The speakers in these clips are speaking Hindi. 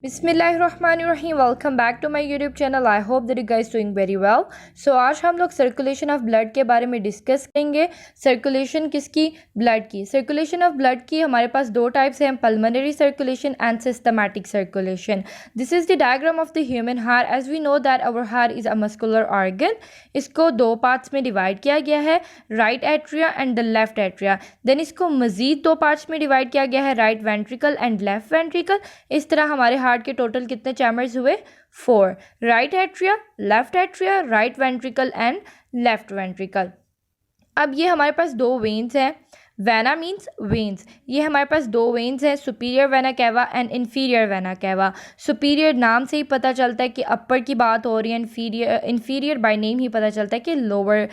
बिस्मिल्लाहिर्रहमानिर्रहीम। Welcome back to my YouTube channel. I hope that you guys doing very well. So आज हम लोग सर्कुलेशन ऑफ ब्लड के बारे में डिस्कस करेंगे। सर्कुलेशन किसकी? ब्लड की। सर्कुलेशन ऑफ ब्लड की हमारे पास दो टाइप्स हैं, pulmonary circulation and systematic circulation. This is the diagram of the human heart. As we know that our heart is a muscular organ. इसको दो पार्ट्स में डिवाइड किया गया है, right atria and the left atria. Then इसको मज़ीद दो पार्ट्स में डिवाइड किया गया है, right ventricle and left ventricle. इस तरह हमारे हार्ट के टोटल कितने चैम्बर्स हुए? 4। Right atria, left atria, right ventricle and left ventricle. अब ये हमारे पास दो वेन्स हैं। Vena means veins. ये हमारे पास दो वेन्स हैं, superior vena cava and inferior vena cava. Superior नाम से ही पता चलता है कि अपर की बात हो रही है, इन्फीरियर बाय नेम ही पता चलता है कि लोअर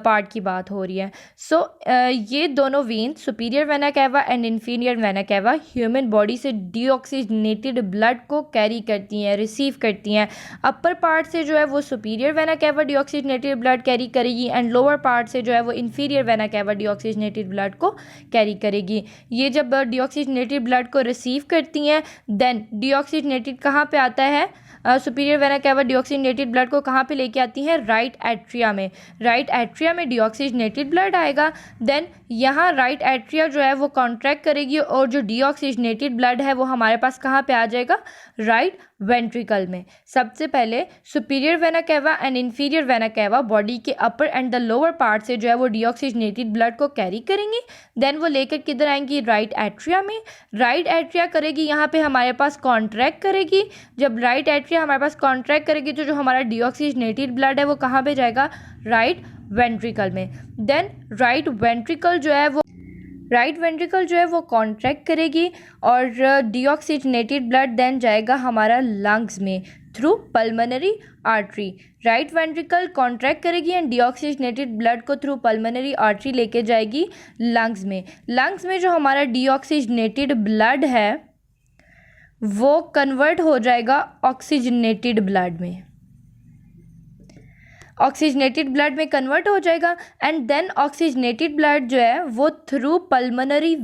पार्ट की बात हो रही है। सो ये दोनों veins, superior vena cava and inferior vena cava, human body से डीऑक्सीजनेटेड ब्लड को कैरी करती हैं, रिसीव करती हैं। अपर पार्ट से जो है वो superior vena cava deoxygenated blood carry करेगी एंड लोअर पार्ट से जो है वो inferior vena cava deoxygenated blood को कैरी करेगी। ये जब डीऑक्सीजनेटेड ब्लड को रिसीव करती हैं, देन डीऑक्सीजनेटेड कहाँ पे आता है? Superior vena cava deoxygenated blood को कहाँ पे लेके आती हैं? राइट एट्रिया में। राइट एट्रिया में डीऑक्सीजनेटेड ब्लड आएगा। देन यहाँ राइट एट्रिया जो है वो कॉन्ट्रैक्ट करेगी और जो डीऑक्सीजनेटेड ब्लड है वो हमारे पास कहाँ पे आ जाएगा? राइट वेंट्रिकल में। सबसे पहले superior vena cava and inferior vena cava body के अपर एंड द लोअर पार्ट से जो है वो डीऑक्सीजनेटेड ब्लड को कैरी करेंगी। देन वो लेकर किधर आएंगी? राइट एट्रिया में। राइट एट्रिया करेगी यहाँ पे हमारे पास कॉन्ट्रैक्ट करेगी। जब राइट एट्रिया हमारे पास कॉन्ट्रैक्ट करेगी तो जो हमारा डीऑक्सीजनेटेड ब्लड है वो कहाँ पे जाएगा? राइट वेंट्रिकल में। देन राइट वेंट्रिकल जो है वो कॉन्ट्रैक्ट करेगी और डीऑक्सीजनेटेड ब्लड देन जाएगा हमारा लंग्स में through pulmonary artery. Right ventricle contract करेगी एंड डीऑक्सीजनेटेड ब्लड को थ्रू पल्मोनरी आर्टरी लेके जाएगी लंग्स में। लंग्स में जो हमारा डीऑक्सीजनेटेड ब्लड है वो कन्वर्ट हो जाएगा ऑक्सीजनेटेड ब्लड में। ऑक्सीजनेटेड ब्लड में कन्वर्ट हो जाएगा एंड देन ऑक्सीजनेटेड ब्लड जो है वो थ्रू पल्मोनरी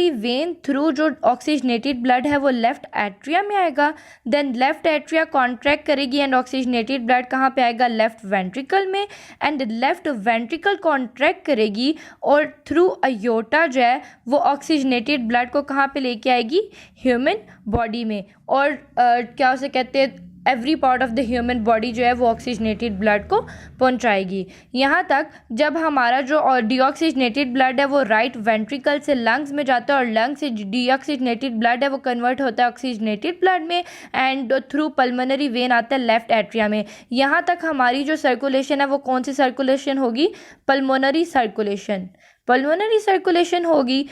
वेन थ्रू जो ऑक्सीजनेटेड ब्लड है वो लेफ्ट एट्रिया में आएगा। देन लेफ्ट एट्रिया कॉन्ट्रैक्ट करेगी एंड ऑक्सीजनेटेड ब्लड कहाँ पे आएगा? लेफ्ट वेंट्रिकल में। एंड लेफ्ट वेंट्रिकल कॉन्ट्रैक्ट करेगी और थ्रू अयोटा जो है वो ऑक्सीजनेटेड ब्लड को कहाँ पे लेके आएगी? ह्यूमन बॉडी में। और क्या उसे कहते हैं, every part of the human body जो है वो ऑक्सीजनेटेड ब्लड को पहुंचाएगी। यहाँ तक जब हमारा जो डीऑक्सीजनेटेड ब्लड है वो राइट वेंट्रिकल से लंग्स में जाता है और लंग्स से डीऑक्सीजनेटेड ब्लड है वो कन्वर्ट होता है ऑक्सीजनेटेड ब्लड में एंड थ्रू पल्मोनरी वेन आता है लेफ्ट एट्रिया में। यहाँ तक हमारी जो सर्कुलेशन है वो कौन सी सर्कुलेशन होगी? पल्मोनरी सर्कुलेशन होगी।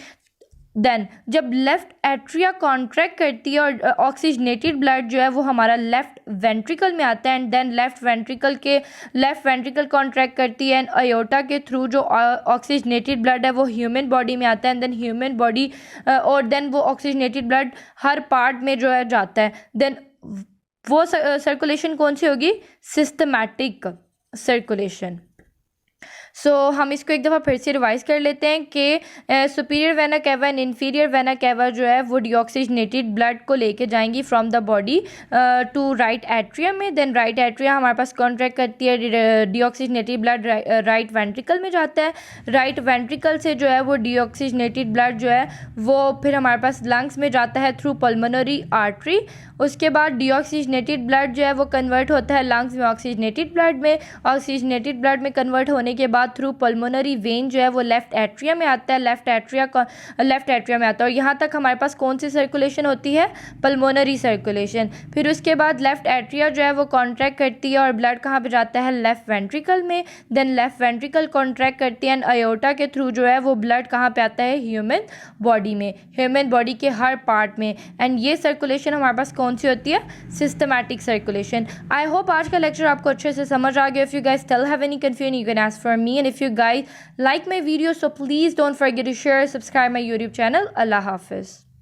देन जब लेफ्ट एट्रिया कॉन्ट्रैक्ट करती है और ऑक्सीजनेटेड ब्लड जो है वो हमारा लेफ्ट वेंट्रिकल में आता है and then left ventricle contract करती है एंड अयोटा के थ्रू जो ऑक्सीजनेटेड ब्लड है वो ह्यूमन बॉडी में आता है एंड देन ह्यूमन बॉडी और देन वो ऑक्सीजनेटेड ब्लड हर पार्ट में जो है जाता है। देन वो सर्कुलेशन कौन सी होगी? Systematic circulation. सो हम इसको एक दफ़ा फिर से रिवाइज कर लेते हैं कि superior vena cava and inferior vena cava जो है वो डीऑक्सीजनेटेड ब्लड को लेके जाएंगी from the body to right atria में। देन राइट एट्रिया हमारे पास कॉन्ट्रैक्ट करती है, डीऑक्सीजनेटेड ब्लड राइट वेंट्रिकल में जाता है। राइट वेंट्रिकल से जो है वो डीऑक्सीजनेटेड ब्लड जो है वो फिर हमारे पास लंग्स में जाता है थ्रू पल्मोनरी आर्टरी। उसके बाद डीऑक्सीजनेटेड ब्लड जो है वो कन्वर्ट होता है लंग्स में ऑक्सीजनेटेड ब्लड में। ऑक्सीजनेटेड ब्लड में कन्वर्ट होने के बाद थ्रू पल्मोनरी वेन जो है वो लेफ्ट एट्रिया में आता है, लेफ्ट एट्रिया में आता है। और यहाँ तक हमारे पास कौन सी सर्कुलेशन होती है? Pulmonary circulation. फिर उसके बाद लेफ्ट एट्रिया जो है वो कॉन्ट्रैक्ट करती है और ब्लड कहाँ पे जाता है? लेफ्ट वेंट्रिकल में। देन लेफ्ट वेंट्रिकल कॉन्ट्रैक्ट करती है एंड अयोटा के थ्रू जो है वो ब्लड कहाँ पे आता है? ह्यूमन बॉडी में, ह्यूमन बॉडी के हर पार्ट में। एंड ये सर्कुलेशन हमारे पास कौन सी होती है? Systematic circulation. आई होप आज का लेक्चर आपको अच्छे से समझ आ गया। If you guys still have any confusion you can ask for me, and if you guys like my video, so please don't forget to share, subscribe my YouTube channel. Allah Hafiz.